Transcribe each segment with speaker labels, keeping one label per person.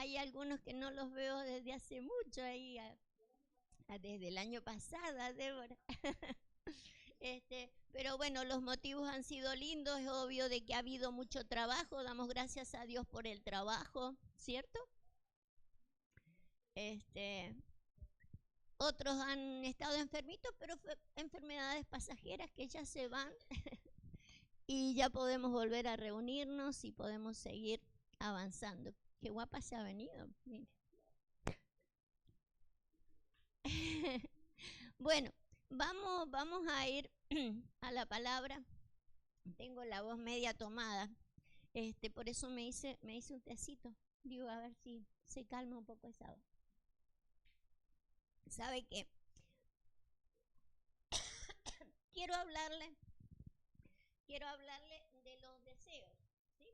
Speaker 1: Hay algunos que no los veo desde hace mucho, ahí, desde el año pasado, Débora. Pero bueno, los motivos han sido lindos, es obvio de que ha habido mucho trabajo, damos gracias a Dios por el trabajo, ¿cierto? Este, Otros han estado enfermitos, pero enfermedades pasajeras que ya se van y ya podemos volver a reunirnos y podemos seguir avanzando. Qué guapa se ha venido, mire. Bueno, vamos a ir a la palabra. Tengo la voz media tomada. Por eso me hice un tecito. Digo, a ver si se calma un poco esa voz. ¿Sabe qué? Quiero hablarle de los deseos, ¿sí?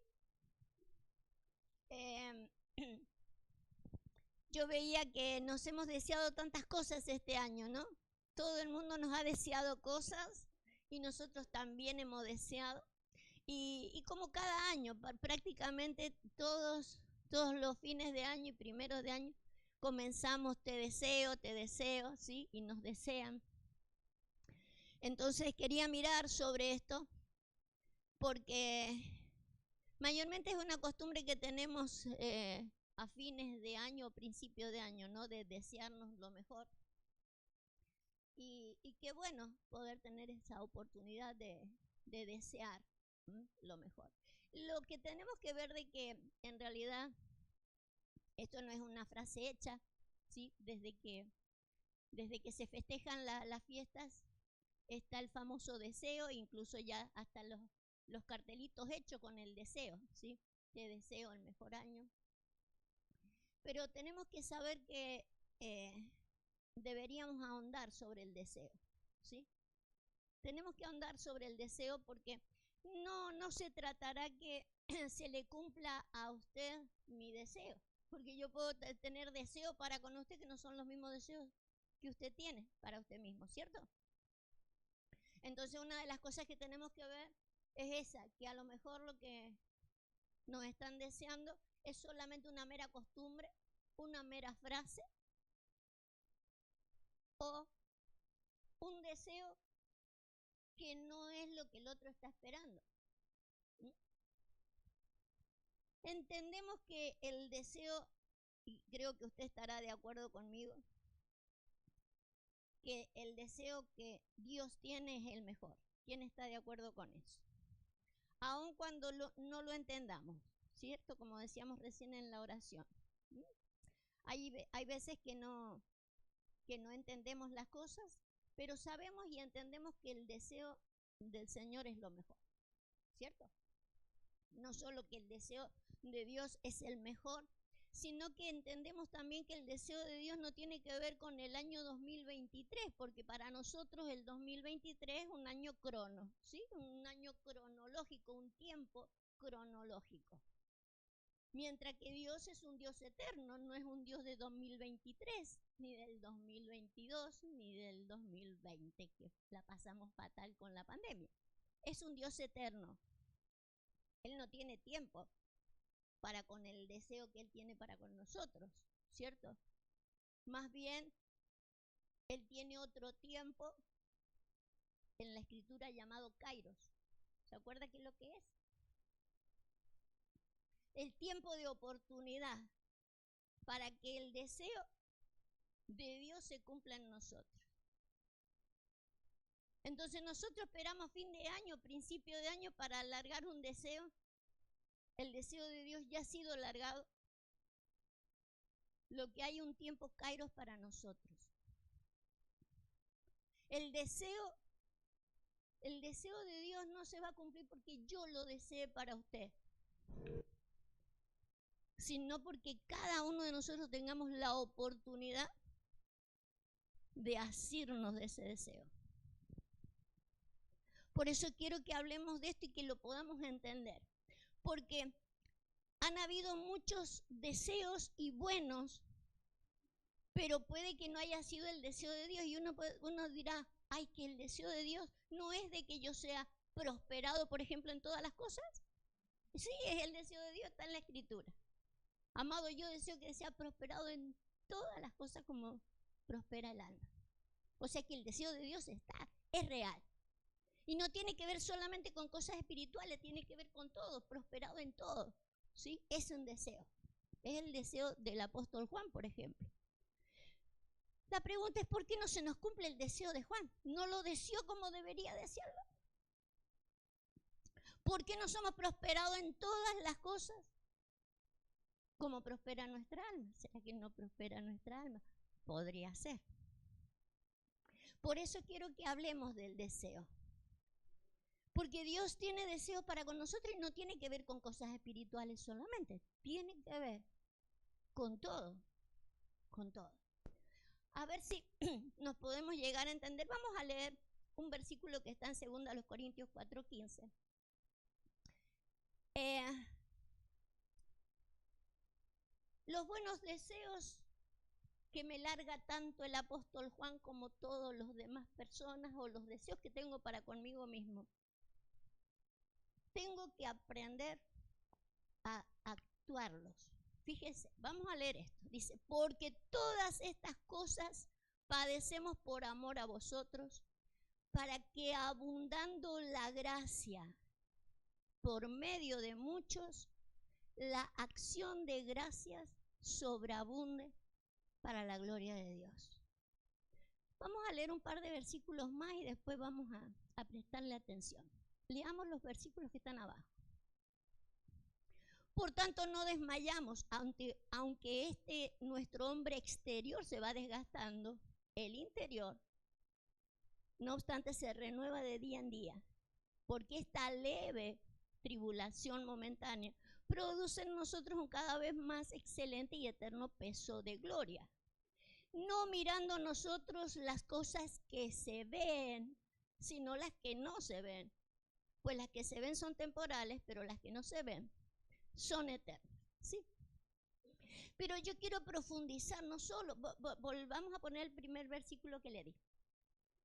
Speaker 1: Yo veía que nos hemos deseado tantas cosas este año, ¿no? Todo el mundo nos ha deseado cosas y nosotros también hemos deseado. Y como cada año, prácticamente todos los fines de año y primeros de año, comenzamos te deseo, ¿sí? Y nos desean. Entonces quería mirar sobre esto porque mayormente es una costumbre que tenemos a fines de año o principio de año, ¿no? De desearnos lo mejor. Y qué bueno poder tener esa oportunidad de desear lo mejor. Lo que tenemos que ver de que en realidad esto no es una frase hecha, ¿sí? Desde que se festejan las fiestas está el famoso deseo, incluso ya hasta los cartelitos hechos con el deseo, ¿sí? Te deseo el mejor año. Pero tenemos que saber que deberíamos ahondar sobre el deseo, ¿sí? Tenemos que ahondar sobre el deseo porque no se tratará que se le cumpla a usted mi deseo, porque yo puedo tener deseos para con usted que no son los mismos deseos que usted tiene para usted mismo, ¿cierto? Entonces una de las cosas que tenemos que ver es esa, que a lo mejor lo que nos están deseando es solamente una mera costumbre, una mera frase o un deseo que no es lo que el otro está esperando. ¿Mm? Entendemos que el deseo, y creo que usted estará de acuerdo conmigo, que el deseo que Dios tiene es el mejor. ¿Quién está de acuerdo con eso? Aun cuando no lo entendamos, ¿cierto? Como decíamos recién en la oración. ¿Mm? Hay veces que no entendemos las cosas, pero sabemos y entendemos que el deseo del Señor es lo mejor, ¿cierto? No solo que el deseo de Dios es el mejor, sino que entendemos también que el deseo de Dios no tiene que ver con el año 2023, porque para nosotros el 2023 es un año ¿sí? Un año cronológico, un tiempo cronológico. Mientras que Dios es un Dios eterno, no es un Dios de 2023, ni del 2022, ni del 2020, que la pasamos fatal con la pandemia. Es un Dios eterno. Él no tiene tiempo para con el deseo que Él tiene para con nosotros, ¿cierto? Más bien, Él tiene otro tiempo en la escritura llamado Kairos. ¿Se acuerda qué es lo que es? El tiempo de oportunidad para que el deseo de Dios se cumpla en nosotros. Entonces nosotros esperamos fin de año, principio de año para alargar un deseo. El deseo de Dios ya ha sido alargado. Lo que hay un tiempo kairos para nosotros. El deseo de Dios no se va a cumplir porque yo lo desee para usted, sino porque cada uno de nosotros tengamos la oportunidad de asirnos de ese deseo. Por eso quiero que hablemos de esto y que lo podamos entender. Porque han habido muchos deseos y buenos, pero puede que no haya sido el deseo de Dios. Y uno dirá, ay, que el deseo de Dios no es de que yo sea prosperado, por ejemplo, en todas las cosas. Sí, es el deseo de Dios, está en la Escritura. Amado, yo deseo que sea prosperado en todas las cosas como prospera el alma. O sea que el deseo de Dios es real. Y no tiene que ver solamente con cosas espirituales, tiene que ver con todo, prosperado en todo. ¿Sí? Es un deseo. Es el deseo del apóstol Juan, por ejemplo. La pregunta es, ¿por qué no se nos cumple el deseo de Juan? ¿No lo deseó como debería desearlo? ¿Por qué no somos prosperados en todas las cosas como prospera nuestra alma? ¿Será que no prospera nuestra alma? Podría ser. Por eso quiero que hablemos del deseo. Porque Dios tiene deseos para con nosotros y no tiene que ver con cosas espirituales solamente. Tiene que ver con todo. Con todo. A ver si nos podemos llegar a entender. Vamos a leer un versículo que está en 2 Corintios 4:15. Los buenos deseos que me larga tanto el apóstol Juan como todas las demás personas, o los deseos que tengo para conmigo mismo, tengo que aprender a actuarlos. Fíjese, vamos a leer esto. Dice, porque todas estas cosas padecemos por amor a vosotros, para que abundando la gracia por medio de muchos, la acción de gracias sobreabunde para la gloria de Dios. Vamos a leer un par de versículos más y después vamos a prestarle atención. Leamos los versículos que están abajo. Por tanto, no desmayamos, aunque nuestro hombre exterior se va desgastando, el interior, no obstante, se renueva de día en día, porque esta leve tribulación momentánea produce en nosotros un cada vez más excelente y eterno peso de gloria. No mirando nosotros las cosas que se ven, sino las que no se ven. Pues las que se ven son temporales, pero las que no se ven son eternas. ¿Sí? Pero yo quiero profundizar, no solo, volvamos a poner el primer versículo que le di.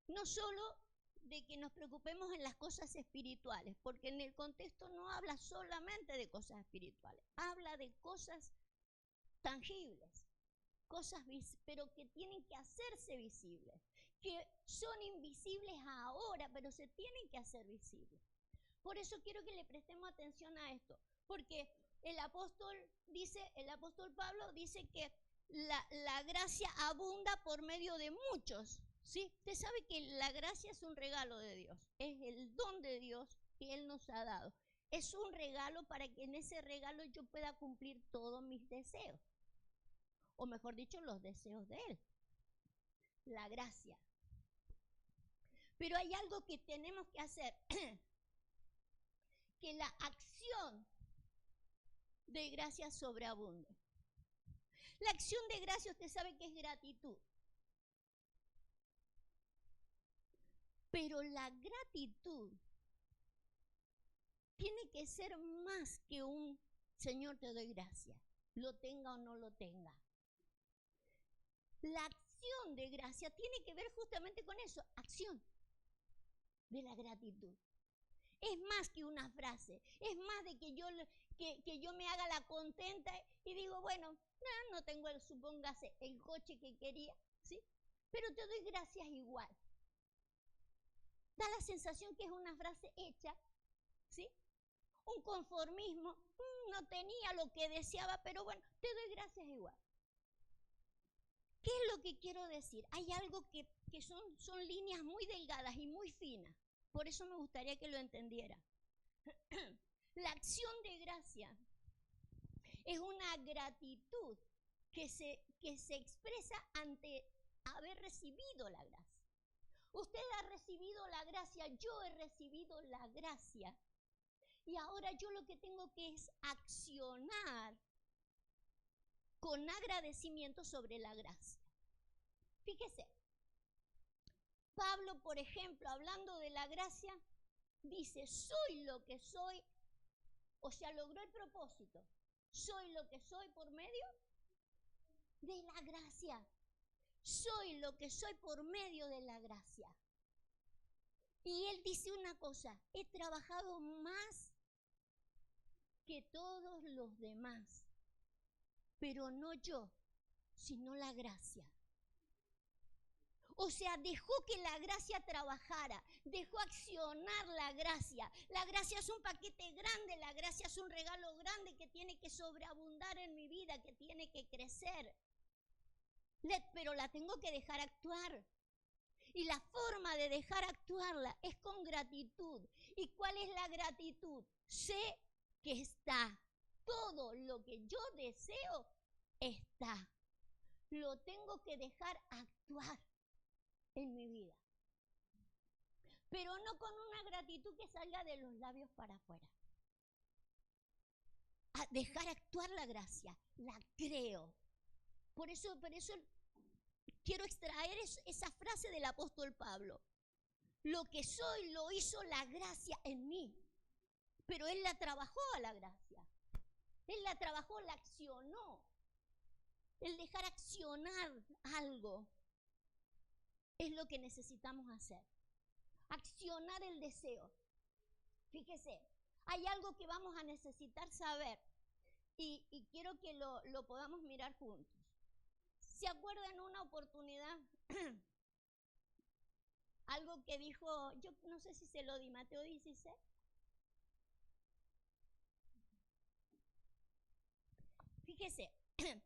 Speaker 1: No solo de que nos preocupemos en las cosas espirituales, porque en el contexto no habla solamente de cosas espirituales, habla de cosas tangibles, cosas pero que tienen que hacerse visibles, que son invisibles ahora, pero se tienen que hacer visibles. Por eso quiero que le prestemos atención a esto, porque el apóstol Pablo dice que la gracia abunda por medio de muchos. ¿Sí? Usted sabe que la gracia es un regalo de Dios, es el don de Dios que Él nos ha dado. Es un regalo para que en ese regalo yo pueda cumplir todos mis deseos, o mejor dicho, los deseos de Él. La gracia. Pero hay algo que tenemos que hacer, que la acción de gracia sobreabunde. La acción de gracia, usted sabe que es gratitud. Pero la gratitud tiene que ser más que un Señor te doy gracias, lo tenga o no lo tenga. La acción de gracia tiene que ver justamente con eso, acción de la gratitud. Es más que una frase, es más de que yo me haga la contenta y digo, bueno, no tengo, supóngase, el coche que quería, ¿sí? Pero te doy gracias igual. Da la sensación que es una frase hecha, ¿sí? Un conformismo, no tenía lo que deseaba, pero bueno, te doy gracias igual. ¿Qué es lo que quiero decir? Hay algo que son líneas muy delgadas y muy finas. Por eso me gustaría que lo entendiera. La acción de gracia es una gratitud que se expresa ante haber recibido la gracia. Usted ha recibido la gracia, yo he recibido la gracia. Y ahora yo lo que tengo que es accionar con agradecimiento sobre la gracia. Fíjese, Pablo, por ejemplo, hablando de la gracia, dice, soy lo que soy, o sea, logró el propósito. Soy lo que soy por medio de la gracia. Soy lo que soy por medio de la gracia. Y él dice una cosa, he trabajado más que todos los demás. pero no yo, sino la gracia. O sea, dejó que la gracia trabajara, dejó accionar la gracia. La gracia es un paquete grande, la gracia es un regalo grande que tiene que sobreabundar en mi vida, que tiene que crecer. Pero la tengo que dejar actuar. Y la forma de dejar actuarla es con gratitud. ¿Y cuál es la gratitud? Sé que está. Todo lo que yo deseo está. Lo tengo que dejar actuar en mi vida. Pero no con una gratitud que salga de los labios para afuera. A dejar actuar la gracia. La creo. Por eso quiero extraer esa frase del apóstol Pablo. Lo que soy lo hizo la gracia en mí. Pero él la trabajó a la gracia. Él la trabajó, la accionó. El dejar accionar algo es lo que necesitamos hacer. Accionar el deseo. Fíjese, hay algo que vamos a necesitar saber y quiero que lo podamos mirar juntos. ¿Se acuerdan una oportunidad? Algo que dijo, yo no sé si se lo di, Mateo 16. Fíjese,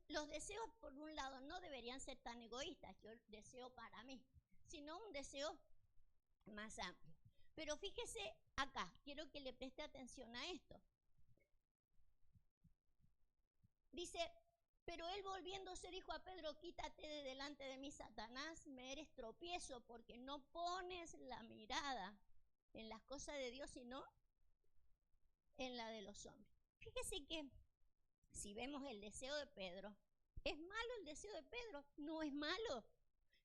Speaker 1: los deseos por un lado no deberían ser tan egoístas, yo deseo para mí, sino un deseo más amplio. Pero fíjese acá, quiero que le preste atención a esto. Dice, pero él volviéndose dijo a Pedro, quítate de delante de mí, Satanás, me eres tropiezo, porque no pones la mirada en las cosas de Dios, sino en la de los hombres. Fíjese que si vemos el deseo de Pedro, ¿es malo el deseo de Pedro? No es malo.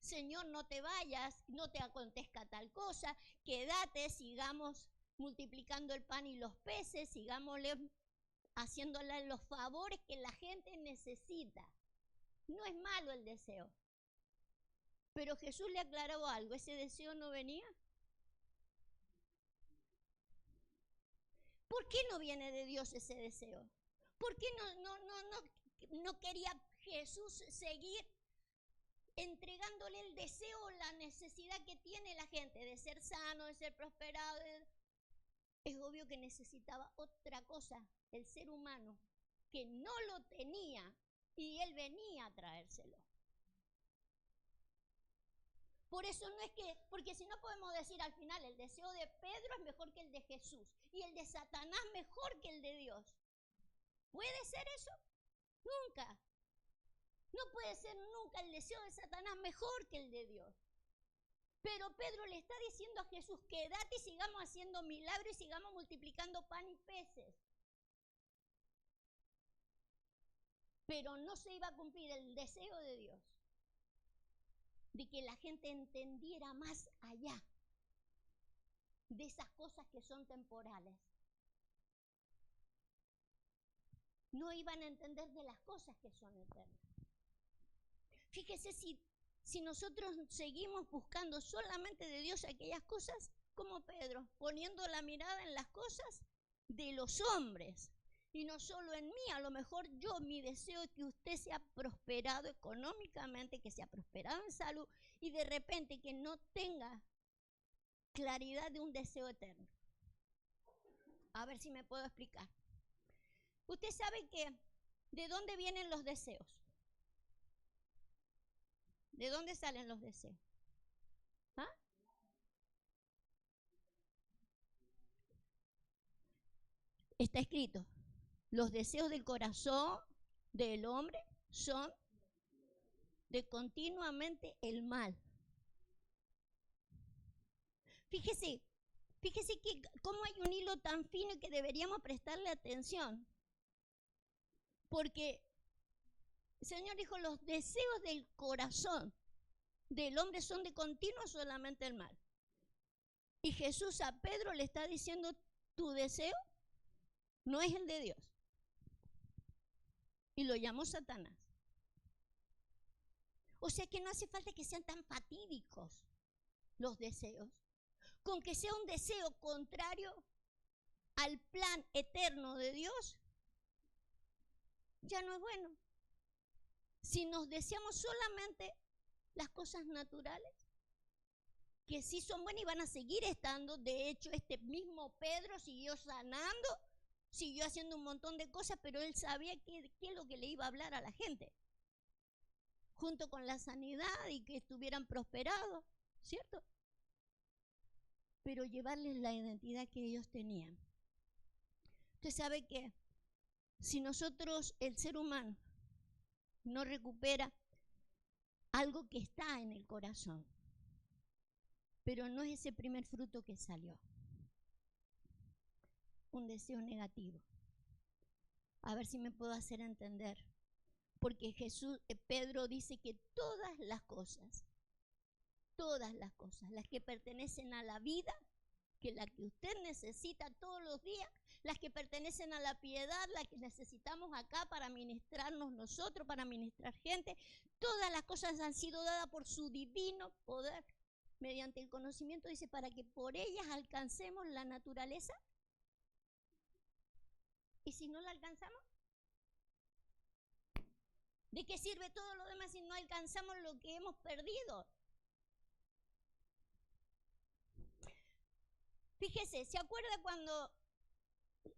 Speaker 1: Señor, no te vayas, no te acontezca tal cosa, quédate, sigamos multiplicando el pan y los peces, sigamos haciéndole los favores que la gente necesita. No es malo el deseo. Pero Jesús le aclaró algo, ¿ese deseo no venía? ¿Por qué no viene de Dios ese deseo? ¿Por qué no quería Jesús seguir entregándole el deseo, la necesidad que tiene la gente de ser sano, de ser prosperado? Es obvio que necesitaba otra cosa, el ser humano, que no lo tenía y él venía a traérselo. Por eso no es que, porque si no podemos decir al final, el deseo de Pedro es mejor que el de Jesús y el de Satanás mejor que el de Dios. ¿Puede ser eso? Nunca. No puede ser nunca el deseo de Satanás mejor que el de Dios. Pero Pedro le está diciendo a Jesús, quédate y sigamos haciendo milagros y sigamos multiplicando pan y peces. Pero no se iba a cumplir el deseo de Dios, de que la gente entendiera más allá de esas cosas que son temporales. No iban a entender de las cosas que son eternas. Fíjese si nosotros seguimos buscando solamente de Dios aquellas cosas, como Pedro, poniendo la mirada en las cosas de los hombres y no solo en mí. A lo mejor mi deseo es que usted sea prosperado económicamente, que sea prosperado en salud y de repente que no tenga claridad de un deseo eterno. A ver si me puedo explicar. Usted sabe que ¿de dónde vienen los deseos? ¿De dónde salen los deseos? ¿Ah? Está escrito, los deseos del corazón del hombre son de continuamente el mal. Fíjese que cómo hay un hilo tan fino que deberíamos prestarle atención. Porque el Señor dijo, los deseos del corazón del hombre son de continuo solamente el mal. Y Jesús a Pedro le está diciendo, tu deseo no es el de Dios. Y lo llamó Satanás. O sea que no hace falta que sean tan fatídicos los deseos. Con que sea un deseo contrario al plan eterno de Dios, ya no es bueno. Si nos deseamos solamente las cosas naturales, que sí son buenas y van a seguir estando. De hecho, este mismo Pedro siguió sanando, siguió haciendo un montón de cosas, pero él sabía qué es lo que le iba a hablar a la gente, junto con la sanidad y que estuvieran prosperados, ¿cierto? Pero llevarles la identidad que ellos tenían. Usted sabe que si nosotros, el ser humano, no recupera algo que está en el corazón, pero no es ese primer fruto que salió, un deseo negativo. A ver si me puedo hacer entender. Porque Pedro dice que todas las cosas, las que pertenecen a la vida, que la que usted necesita todos los días, las que pertenecen a la piedad, las que necesitamos acá para ministrarnos nosotros, para ministrar gente, todas las cosas han sido dadas por su divino poder, mediante el conocimiento, dice, para que por ellas alcancemos la naturaleza. ¿Y si no la alcanzamos? ¿De qué sirve todo lo demás si no alcanzamos lo que hemos perdido? Fíjese, ¿se acuerda cuando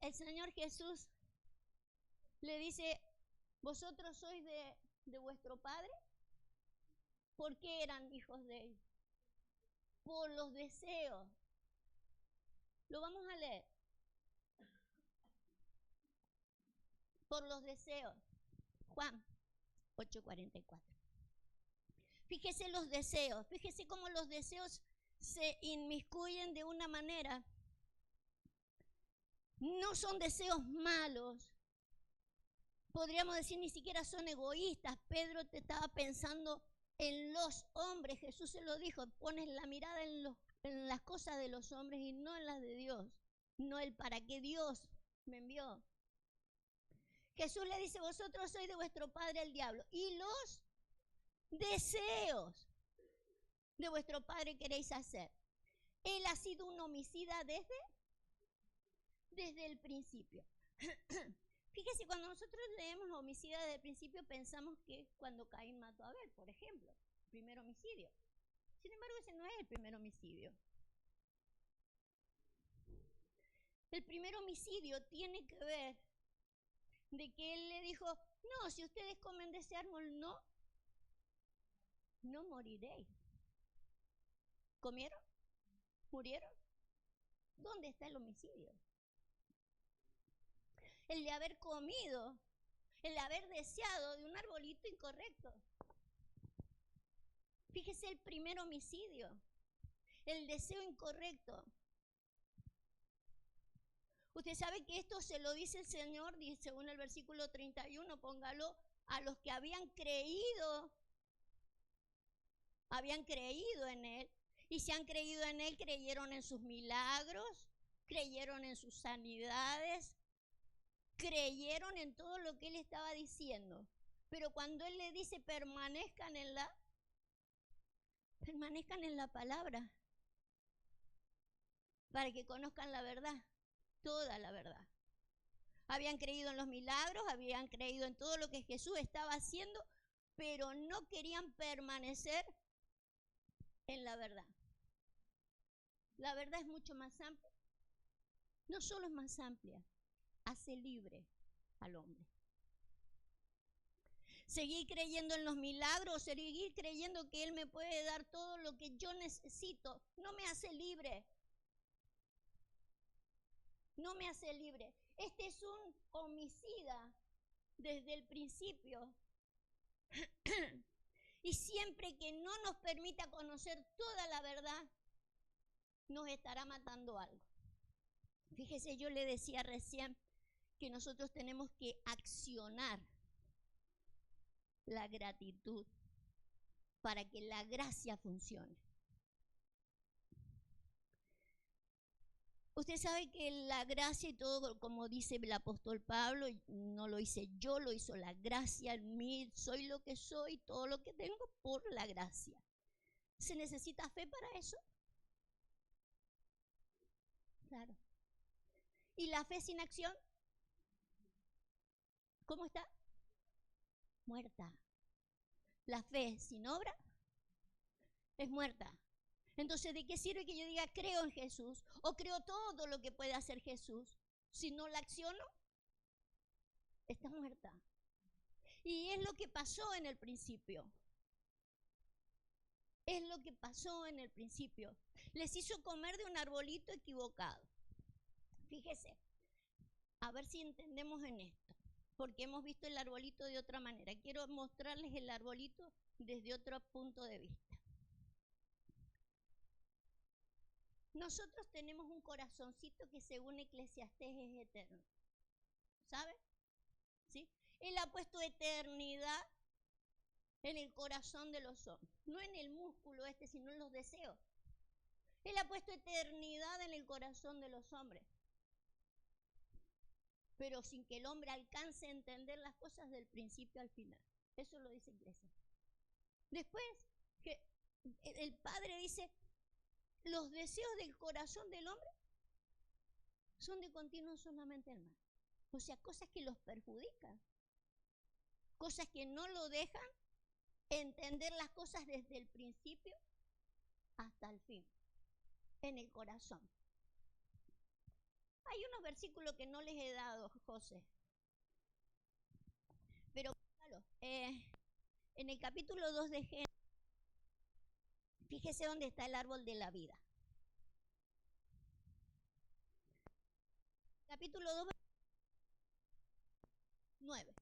Speaker 1: el Señor Jesús le dice, vosotros sois de vuestro Padre? ¿Por qué eran hijos de Él? Por los deseos. Lo vamos a leer. Por los deseos. Juan 8:44. Fíjese los deseos, fíjese cómo los deseos se inmiscuyen de una manera. No son deseos malos. Podríamos decir, ni siquiera son egoístas. Pedro te estaba pensando en los hombres. Jesús se lo dijo, pones la mirada en las cosas de los hombres y no en las de Dios. No el para qué Dios me envió. Jesús le dice, vosotros sois de vuestro padre el diablo. Y los deseos de vuestro padre queréis hacer. Él ha sido un homicida desde el principio. Fíjese, cuando nosotros leemos homicida desde el principio, pensamos que cuando Caín mató a Abel, por ejemplo, primer homicidio. Sin embargo, ese no es el primer homicidio. El primer homicidio tiene que ver de que él le dijo, no, si ustedes comen de ese árbol, no moriréis. ¿Comieron? ¿Murieron? ¿Dónde está el homicidio? El de haber comido, el de haber deseado de un arbolito incorrecto. Fíjese el primer homicidio, el deseo incorrecto. Usted sabe que esto se lo dice el Señor, según el versículo 31, póngalo, a los que habían creído en Él. Y si han creído en Él, creyeron en sus milagros, creyeron en sus sanidades, creyeron en todo lo que Él estaba diciendo. Pero cuando Él le dice permanezcan en la palabra, para que conozcan la verdad, toda la verdad. Habían creído en los milagros, habían creído en todo lo que Jesús estaba haciendo, pero no querían permanecer en la verdad. La verdad es mucho más amplia. No solo es más amplia, hace libre al hombre. Seguir creyendo en los milagros, seguir creyendo que Él me puede dar todo lo que yo necesito, no me hace libre. No me hace libre. Este es un homicida desde el principio. Y siempre que no nos permita conocer toda la verdad, nos estará matando algo. Fíjese, yo le decía recién que nosotros tenemos que accionar la gratitud para que la gracia funcione. Usted sabe que la gracia y todo, como dice el apóstol Pablo, no lo hice yo, lo hizo la gracia en mí, soy lo que soy, todo lo que tengo por la gracia. ¿Se necesita fe para eso? Claro. ¿Y la fe sin acción? ¿Cómo está? Muerta. La fe sin obra es muerta. Entonces, ¿de qué sirve que yo diga creo en Jesús o creo todo lo que puede hacer Jesús? Si no la acciono, está muerta. Y es lo que pasó en el principio. Es lo que pasó en el principio. Les hizo comer de un arbolito equivocado. Fíjese, a ver si entendemos en esto, porque hemos visto el arbolito de otra manera. Quiero mostrarles el arbolito desde otro punto de vista. Nosotros tenemos un corazoncito que según Eclesiastés es eterno. ¿Sabe? ¿Sí? Él ha puesto eternidad en el corazón de los hombres. No en el músculo sino en los deseos. Él ha puesto eternidad en el corazón de los hombres. Pero sin que el hombre alcance a entender las cosas del principio al final. Eso lo dice Eclesiastés. Después, que el Padre dice, los deseos del corazón del hombre son de continuo solamente el mal. O sea, cosas que los perjudican. Cosas que no lo dejan entender las cosas desde el principio hasta el fin. En el corazón. Hay unos versículos que no les he dado, José. Pero, claro, en el capítulo 2 de Génesis, fíjese dónde está el árbol de la vida. Capítulo 2, 9.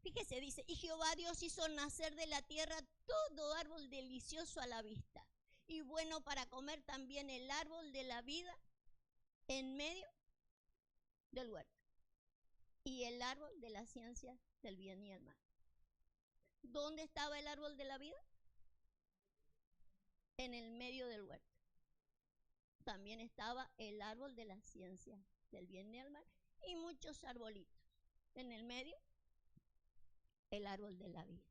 Speaker 1: Fíjese, dice, y Jehová Dios hizo nacer de la tierra todo árbol delicioso a la vista, y bueno para comer, también el árbol de la vida en medio del huerto, y el árbol de la ciencia del bien y el mal. ¿Dónde estaba el árbol de la vida? En el medio del huerto. También estaba el árbol de la ciencia del bien y el mal, y muchos arbolitos. En el medio, el árbol de la vida.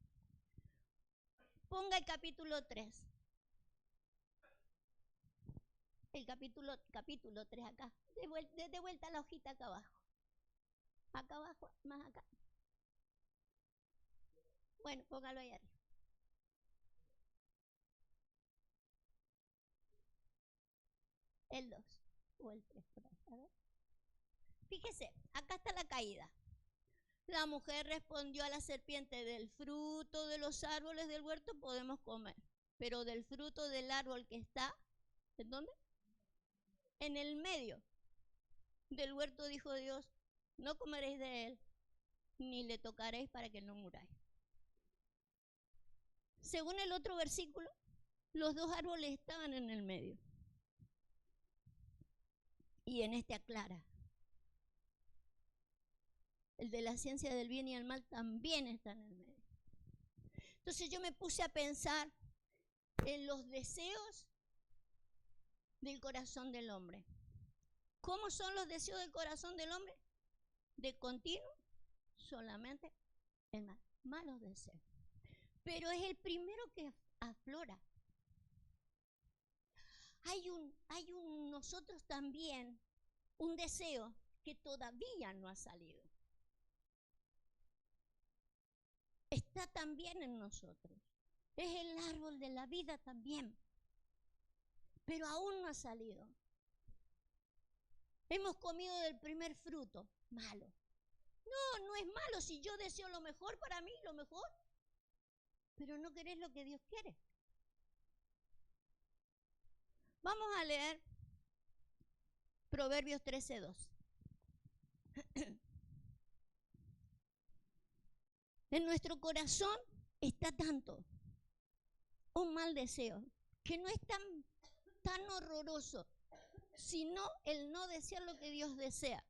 Speaker 1: Ponga el capítulo 3. El capítulo 3 acá. De vuelta a la hojita acá abajo. Acá abajo, más acá. Bueno, póngalo ahí arriba. El 2 o el 3 por ahí. A ver. Fíjese, acá está la caída. La mujer respondió a la serpiente, del fruto de los árboles del huerto podemos comer, pero del fruto del árbol que está, ¿en dónde? En el medio del huerto dijo Dios, no comeréis de él, ni le tocaréis para que no muráis. Según el otro versículo, los dos árboles estaban en el medio. Y en este aclara. El de la ciencia del bien y el mal también está en el medio. Entonces yo me puse a pensar en los deseos del corazón del hombre. ¿Cómo son los deseos del corazón del hombre? De continuo, solamente el mal, malos deseos. Pero es el primero que aflora. Hay nosotros también un deseo que todavía no ha salido. Está también en nosotros. Es el árbol de la vida también. Pero aún no ha salido. Hemos comido del primer fruto, malo. No, no es malo si yo deseo lo mejor para mí, lo mejor. Pero no querés lo que Dios quiere. Vamos a leer Proverbios 13:2. En nuestro corazón está tanto un mal deseo que no es tan horroroso, sino el no desear lo que Dios desea.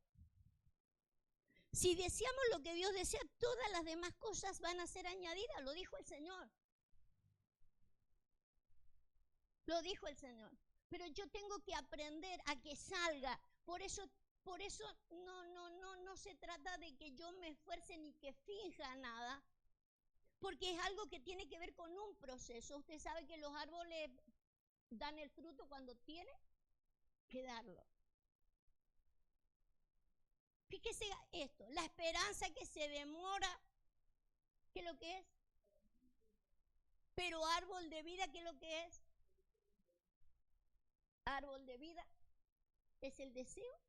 Speaker 1: Si deseamos lo que Dios desea, todas las demás cosas van a ser añadidas, lo dijo el Señor. Lo dijo el Señor. Pero yo tengo que aprender a que salga. Por eso no se trata de que yo me esfuerce ni que finja nada, porque es algo que tiene que ver con un proceso. Usted sabe que los árboles dan el fruto cuando tienen que darlo. Fíjese esto, la esperanza que se demora, ¿qué es lo que es? Pero árbol de vida, ¿qué es lo que es? Árbol de vida es el deseo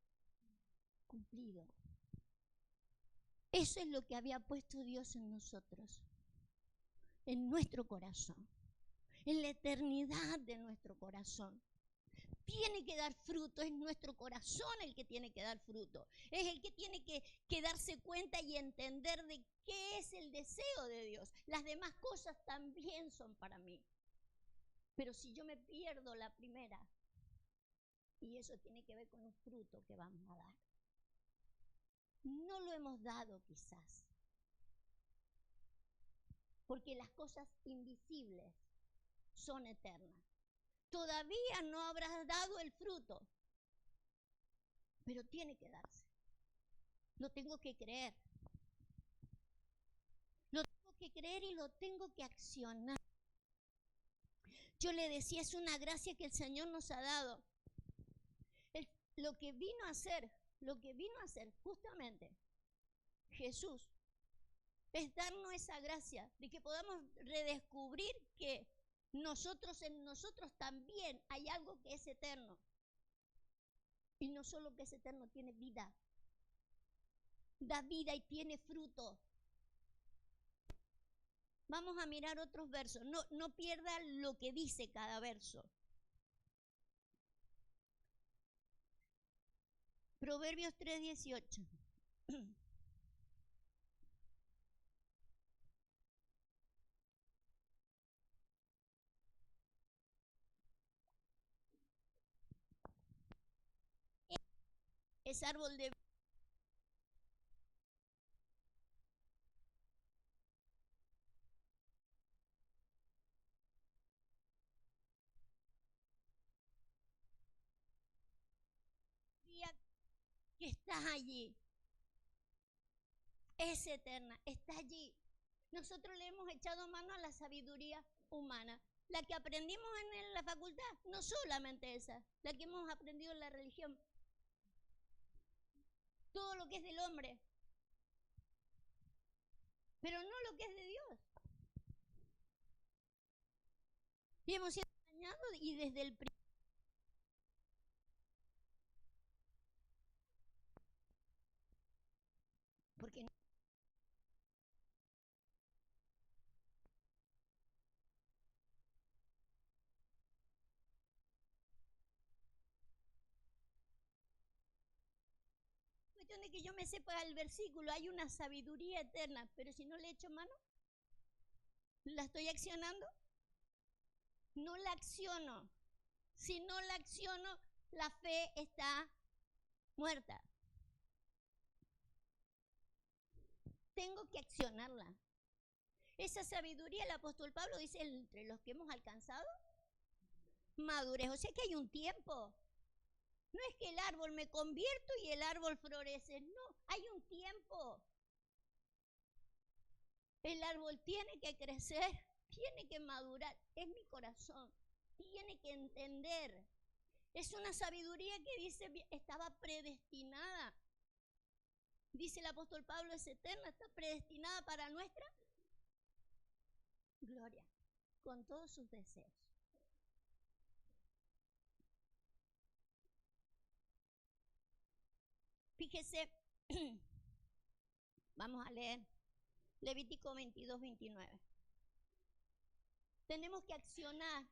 Speaker 1: cumplido. Eso es lo que había puesto Dios en nosotros, en nuestro corazón, en la eternidad de nuestro corazón. Tiene que dar fruto, es nuestro corazón el que tiene que dar fruto. Es el que tiene que darse cuenta y entender de qué es el deseo de Dios. Las demás cosas también son para mí. Pero si yo me pierdo la primera, y eso tiene que ver con un fruto que vamos a dar. No lo hemos dado quizás, porque las cosas invisibles son eternas. Todavía no habrás dado el fruto, pero tiene que darse. Lo tengo que creer. Lo tengo que creer y lo tengo que accionar. Yo le decía, es una gracia que el Señor nos ha dado. Lo que vino a hacer justamente Jesús es darnos esa gracia de que podamos redescubrir que en nosotros también hay algo que es eterno. Y no solo que es eterno, tiene vida. Da vida y tiene fruto. Vamos a mirar otros versos. No pierda lo que dice cada verso. Proverbios 3:18. Es árbol de vida que está allí. Es eterna, está allí. Nosotros le hemos echado mano a la sabiduría humana, la que aprendimos en la facultad, no solamente esa, la que hemos aprendido en la religión. Todo lo que es del hombre, pero no lo que es de Dios. Y hemos sido engañados y desde el principio. Porque no. Cuestión de que yo me sepa el versículo, hay una sabiduría eterna, pero si no le echo mano, ¿la estoy accionando? No la acciono. Si no la acciono, la fe está muerta. Tengo que accionarla. Esa sabiduría, el apóstol Pablo dice, entre los que hemos alcanzado madurez. O sea que hay un tiempo. No es que el árbol me convierto y el árbol florece. No, hay un tiempo. El árbol tiene que crecer, tiene que madurar. Es mi corazón. Tiene que entender. Es una sabiduría que dice, estaba predestinada. Dice el apóstol Pablo, es eterna, está predestinada para nuestra gloria, con todos sus deseos. Fíjese, vamos a leer Levítico 22:29. Tenemos que accionar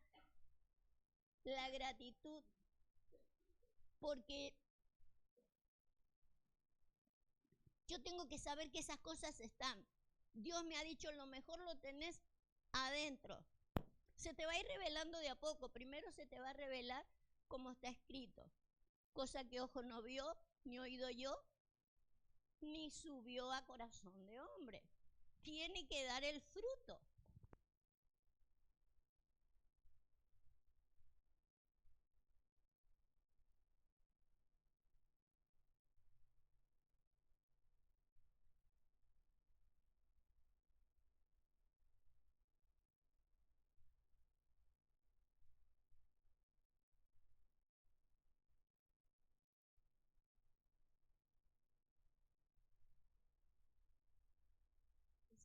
Speaker 1: la gratitud porque yo tengo que saber que esas cosas están. Dios me ha dicho, lo mejor lo tenés adentro. Se te va a ir revelando de a poco. Primero se te va a revelar como está escrito. Cosa que ojo no vio, ni oído yo, ni subió a corazón de hombre. Tiene que dar el fruto.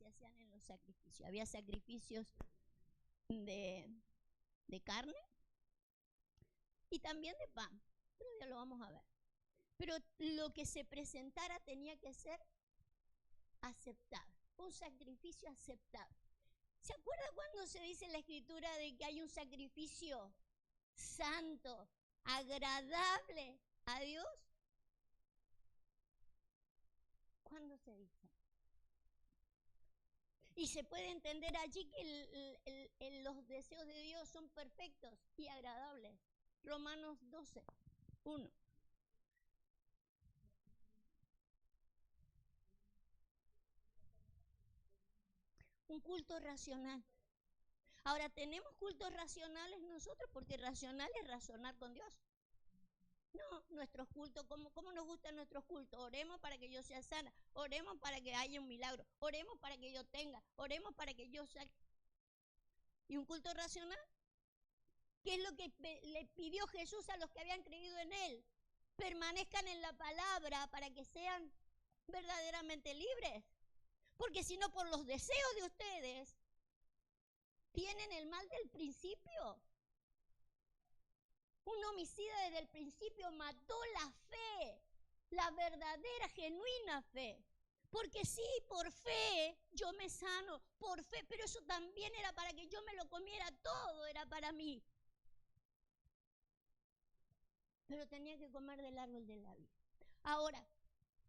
Speaker 1: hacían en los sacrificios. Había sacrificios de carne y también de pan, pero ya lo vamos a ver. Pero lo que se presentara tenía que ser aceptado, un sacrificio aceptado. ¿Se acuerda cuando se dice en la Escritura de que hay un sacrificio santo, agradable a Dios? ¿Cuándo se dice? Y se puede entender allí que los deseos de Dios son perfectos y agradables. Romanos 12, 1. Un culto racional. Ahora, tenemos cultos racionales nosotros porque racional es razonar con Dios. No, nuestros cultos, ¿cómo nos gustan nuestros cultos? Oremos para que yo sea sana, oremos para que haya un milagro, oremos para que yo tenga, oremos para que yo sea. ¿Y un culto racional? ¿Qué es lo que le pidió Jesús a los que habían creído en Él? Permanezcan en la palabra para que sean verdaderamente libres. Porque si no, por los deseos de ustedes, tienen el mal del principio. Un homicida desde el principio mató la fe, la verdadera, genuina fe. Porque sí, por fe yo me sano, por fe, pero eso también era para que yo me lo comiera todo, era para mí. Pero tenía que comer del árbol de la vida. Ahora,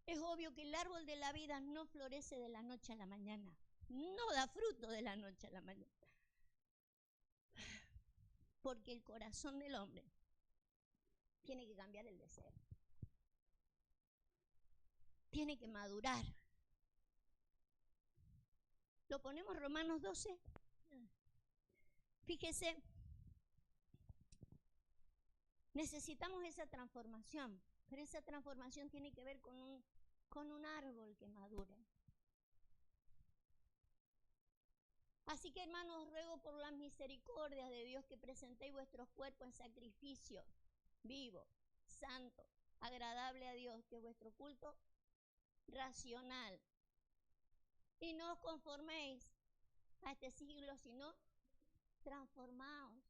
Speaker 1: es obvio que el árbol de la vida no florece de la noche a la mañana, no da fruto de la noche a la mañana. Porque el corazón del hombre tiene que cambiar el deseo. Tiene que madurar. ¿Lo ponemos Romanos 12? Fíjese, necesitamos esa transformación, pero esa transformación tiene que ver con un árbol que madure. Así que, hermanos, ruego por las misericordias de Dios que presentéis vuestros cuerpos en sacrificio vivo, santo, agradable a Dios, que es vuestro culto racional. Y no os conforméis a este siglo, sino transformaos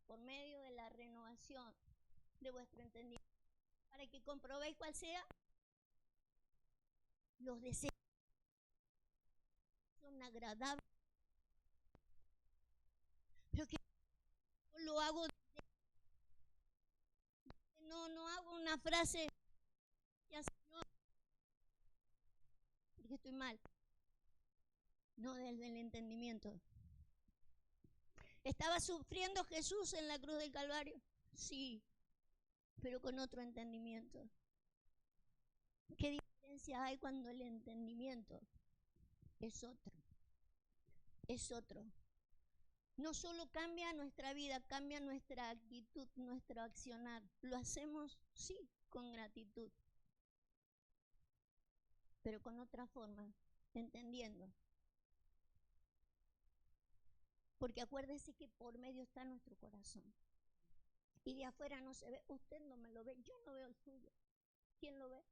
Speaker 1: por medio de la renovación de vuestro entendimiento, para que comprobéis cuál sea los deseos son agradables, pero que lo hago, no hago una frase, ya Señor, porque estoy mal, no desde el entendimiento. ¿Estaba sufriendo Jesús en la cruz del Calvario? Sí, pero con otro entendimiento. ¿Qué diferencia hay cuando el entendimiento es otro? Es otro. No solo cambia nuestra vida, cambia nuestra actitud, nuestro accionar. Lo hacemos, sí, con gratitud, pero con otra forma, entendiendo. Porque acuérdese que por medio está nuestro corazón. Y de afuera no se ve. Usted no me lo ve, yo no veo el suyo. ¿Quién lo ve?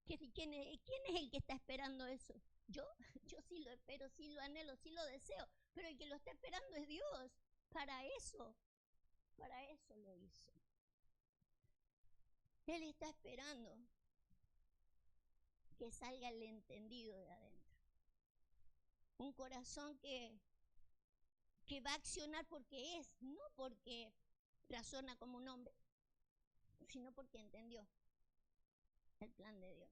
Speaker 1: ¿Quién es el que está esperando eso? Yo sí lo espero, sí lo anhelo, sí lo deseo. Pero el que lo está esperando es Dios. Para eso lo hizo. Él está esperando que salga el entendido de adentro. Un corazón que va a accionar porque es, no porque razona como un hombre, sino porque entendió el plan de Dios.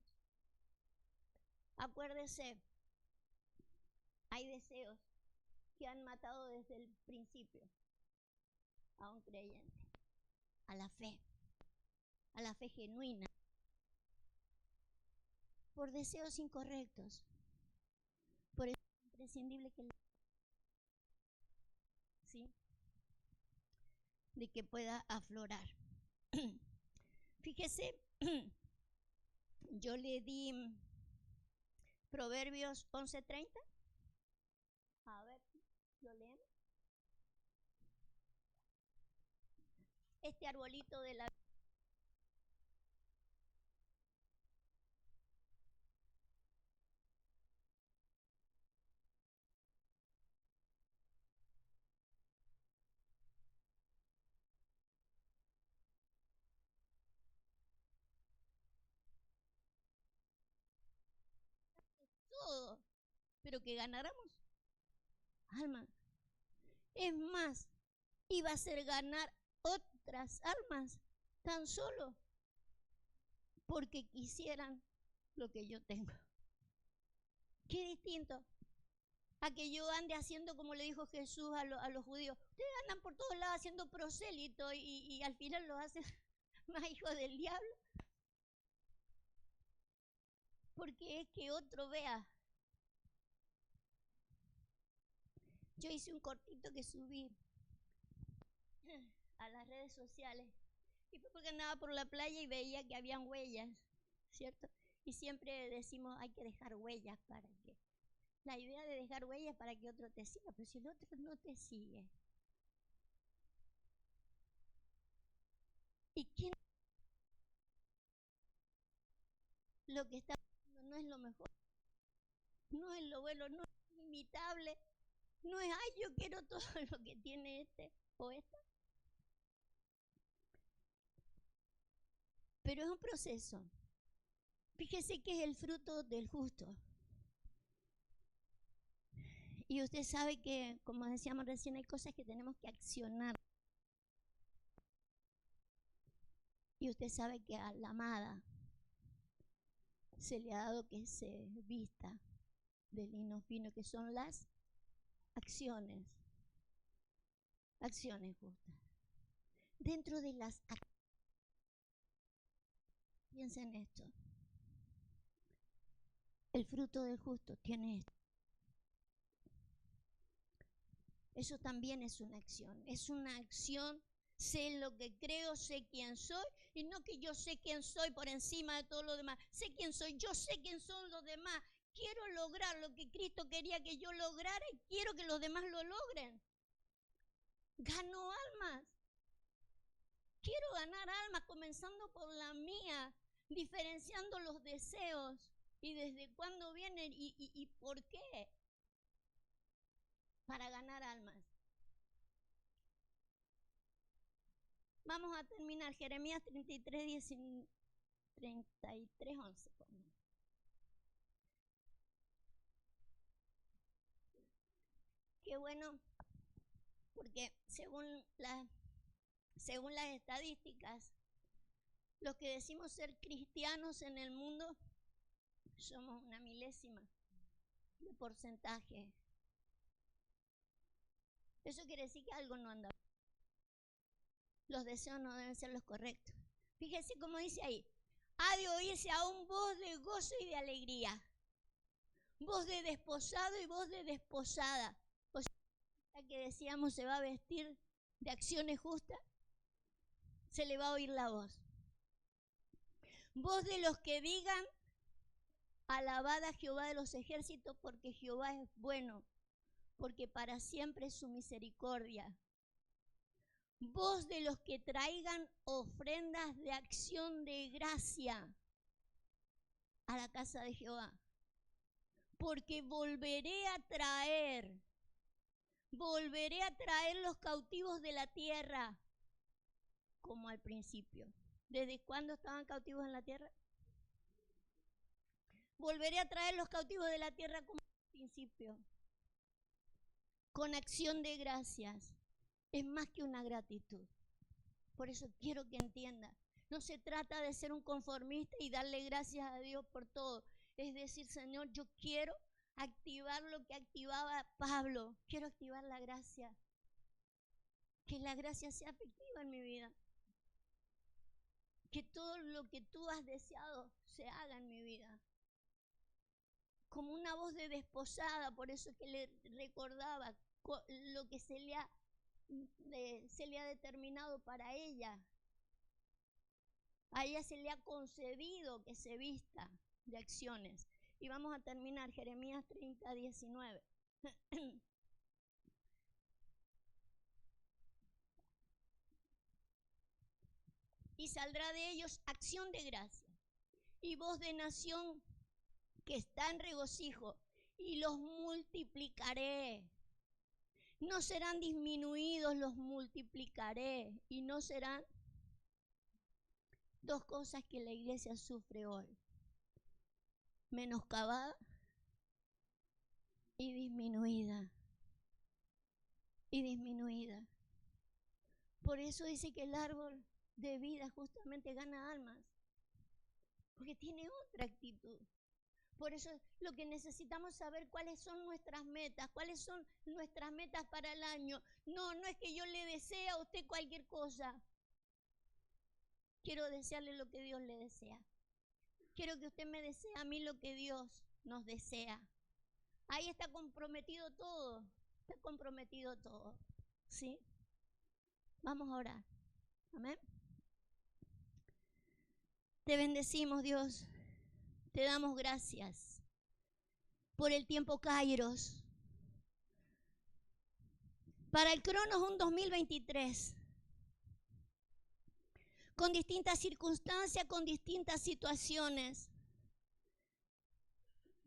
Speaker 1: Acuérdese, hay deseos que han matado desde el principio a un creyente, a la fe genuina, por deseos incorrectos. Por eso es imprescindible que ¿sí? de que pueda aflorar. Fíjese, yo le di Proverbios 11:30. A ver, lo leemos. Este arbolito de la pero que ganáramos almas. Es más, iba a ser ganar otras almas tan solo porque quisieran lo que yo tengo. Qué distinto a que yo ande haciendo como le dijo Jesús a los judíos. Ustedes andan por todos lados haciendo prosélito y al final los hacen más hijos del diablo. Porque es que otro vea. Yo hice un cortito que subí a las redes sociales y fue porque andaba por la playa y veía que habían huellas, ¿cierto? Y siempre decimos hay que dejar huellas para que... La idea de dejar huellas para que otro te siga, pero si el otro no te sigue. ¿Y quién? Lo que está haciendo no es lo mejor, no es lo bueno, no es inimitable, no es, ay, yo quiero todo lo que tiene este o esta. Pero es un proceso. Fíjese que es el fruto del justo. Y usted sabe que, como decíamos recién, hay cosas que tenemos que accionar. Y usted sabe que a la amada se le ha dado que se vista de lino fino, que son las acciones justas. Dentro de las acciones, piensa en esto, el fruto del justo tiene esto. Eso también es una acción, sé lo que creo, sé quién soy, y no que yo sé quién soy por encima de todo lo demás, sé quién soy, yo sé quién son los demás, quiero lograr lo que Cristo quería que yo lograra y quiero que los demás lo logren. Gano almas, quiero ganar almas comenzando por la mía, diferenciando los deseos y desde cuándo vienen y por qué. Para ganar almas. Vamos a terminar Jeremías 33, 11. Qué bueno, porque según las estadísticas, los que decimos ser cristianos en el mundo somos una milésima de porcentaje. Eso quiere decir que algo no anda. Los deseos no deben ser los correctos. Fíjese cómo dice ahí, ha de oírse aún voz de gozo y de alegría, voz de desposado y voz de desposada. O sea, que decíamos se va a vestir de acciones justas, se le va a oír la voz. Voz de los que digan, alabad a Jehová de los ejércitos, porque Jehová es bueno, porque para siempre es su misericordia. Voz de los que traigan ofrendas de acción de gracia a la casa de Jehová, porque volveré a traer los cautivos de la tierra como al principio. ¿Desde cuándo estaban cautivos en la tierra? Volveré a traer los cautivos de la tierra como al principio, con acción de gracias. Es más que una gratitud. Por eso quiero que entienda, no se trata de ser un conformista y darle gracias a Dios por todo. Es decir, Señor, yo quiero activar lo que activaba Pablo. Quiero activar la gracia. Que la gracia sea efectiva en mi vida. Que todo lo que tú has deseado se haga en mi vida. Como una voz de desposada, por eso que le recordaba lo que se le ha determinado para ella. A ella se le ha concedido que se vista de acciones. Y vamos a terminar Jeremías 30, 19. Y saldrá de ellos acción de gracia y voz de nación que está en regocijo, y los multiplicaré. No serán disminuidos, los multiplicaré, y no serán dos cosas que la iglesia sufre hoy: menoscabada y disminuida. Y disminuida. Por eso dice que el árbol de vida justamente gana almas. Porque tiene otra actitud. Por eso lo que necesitamos saber cuáles son nuestras metas para el año. No es que yo le desee a usted cualquier cosa. Quiero desearle lo que Dios le desea. Quiero que usted me desee a mí lo que Dios nos desea. Ahí está comprometido todo. Está comprometido todo. ¿Sí? Vamos a orar. Amén. Te bendecimos, Dios. Te damos gracias por el tiempo Kairos. Para el Cronos un 2023. Con distintas circunstancias, con distintas situaciones.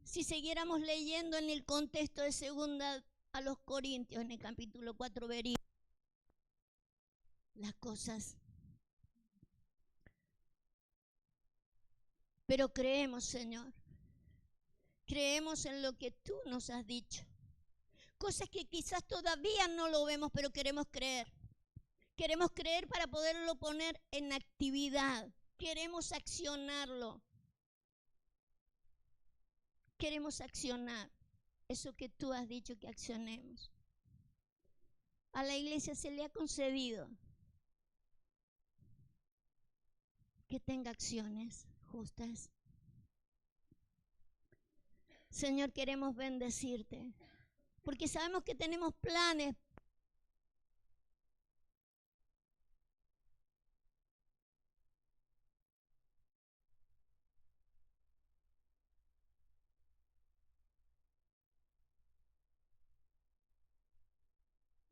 Speaker 1: Si siguiéramos leyendo en el contexto de segunda a los Corintios, en el capítulo 4, veríamos las cosas. Pero creemos, Señor. Creemos en lo que tú nos has dicho. Cosas que quizás todavía no lo vemos, pero queremos creer. Queremos creer para poderlo poner en actividad. Queremos accionarlo. Queremos accionar eso que tú has dicho que accionemos. A la iglesia se le ha concedido que tenga acciones justas. Señor, queremos bendecirte, porque sabemos que tenemos planes.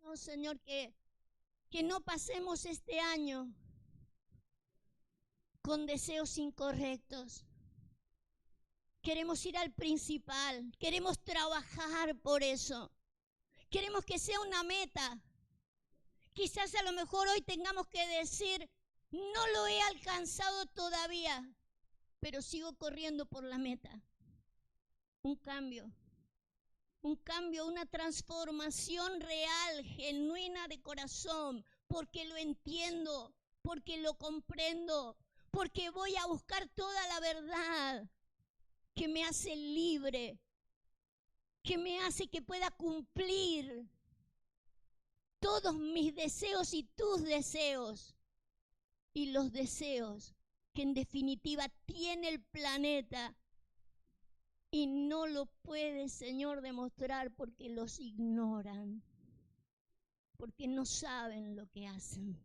Speaker 1: No, Señor, que no pasemos este año con deseos incorrectos. Queremos ir al principal, queremos trabajar por eso. Queremos que sea una meta. Quizás a lo mejor hoy tengamos que decir, no lo he alcanzado todavía, pero sigo corriendo por la meta. Un cambio, una transformación real, genuina de corazón, porque lo entiendo, porque lo comprendo, porque voy a buscar toda la verdad que me hace libre, que me hace que pueda cumplir todos mis deseos y tus deseos, y los deseos que en definitiva tiene el planeta y no lo puede, Señor, demostrar porque los ignoran, porque no saben lo que hacen.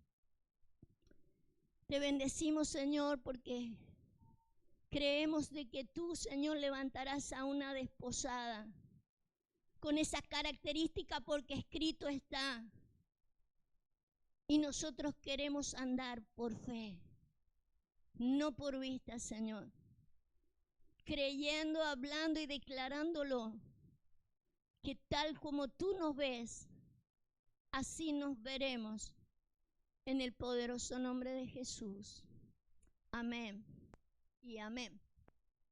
Speaker 1: Te bendecimos, Señor, porque creemos de que tú, Señor, levantarás a una desposada con esa característica porque escrito está. Y nosotros queremos andar por fe, no por vista, Señor. Creyendo, hablando y declarándolo, que tal como tú nos ves, así nos veremos en el poderoso nombre de Jesús. Amén y amén.